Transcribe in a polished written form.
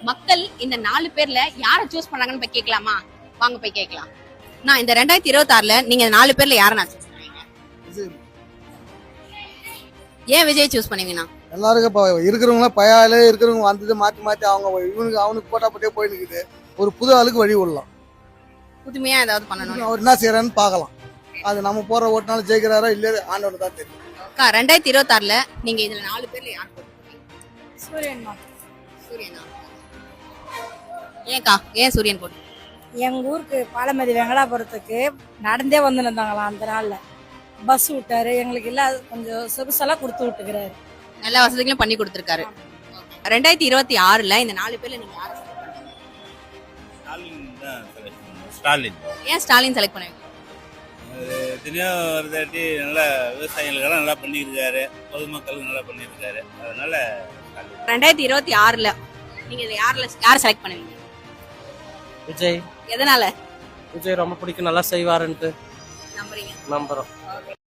மக்கள் இந்த 4 பேர்ல யார சூஸ் பண்ணாங்கன்னு போய் கேட்கலாமா? வாங்க போய் கேட்கலாம். நான் இந்த 2026ல நீங்க 4 பேர்ல யாரை நான் சூஸ் பண்ணுவீங்க? ஏன் விஜய் சூஸ் பண்ணுவீங்கன்னா? எல்லாருக்கும் இப்போ இருக்கிறவங்கள பயாலே இருக்கிறவங்க வந்தது மாற்றி அவங்க இவனுக்கு அவனுக்கு போட்டா போட்டே போயிட்டு இருக்குது. ஒரு புது ஆளுக்கு வழி விடலாம். புதுமையா ஏதாவது பண்ணணும். அவர் என்ன செய்யறான்னு பார்க்கலாம். அது நம்ம போற ஓட்டுனாலும் ஜெயிக்கிறாரோ இல்லையா ஆண்டவர் தான் தெரியும். 2026ல நீங்க இதுல 4 பேர்ல யார் போட்டுருக்கீங்க? சூரியனா? ஏன்க்கா ஏன் சூரியன் போட்டு? எங்க ஊருக்கு பாலமதி வெங்கடாபுரத்துக்கு நடந்தே வந்து நின்றாங்களாம். அந்த நாள்ல பஸ் விட்டாரு, எங்களுக்கு எல்லாம் கொஞ்சம் சொகுசெல்லாம் கொடுத்து விட்டுக்கிறாரு. எல்லா வசதிகளும் பண்ணி கொடுத்திருக்காரு. 2026ல இந்த 4 பேர்ல நீங்க யாரை ஸ்டாலின். ஏன் ஸ்டாலின் செலக்ட் பண்ணுவீங்க? தினம் ஒரு தாட்டி நல்லா விவசாயிகளுக்கெல்லாம் நல்லா பண்ணியிருக்காரு, பொதுமக்களுக்கு நல்லா பண்ணியிருக்காரு. அதனால 2026ல நீங்க இதை யாரை செலக்ட் பண்ணுவீங்க? விஜய். எதனால? விஜய் ரொம்ப பிடிக்கும், நல்லா செய்வாருன்ட்டு நம்புறீங்க? நம்புறோம்.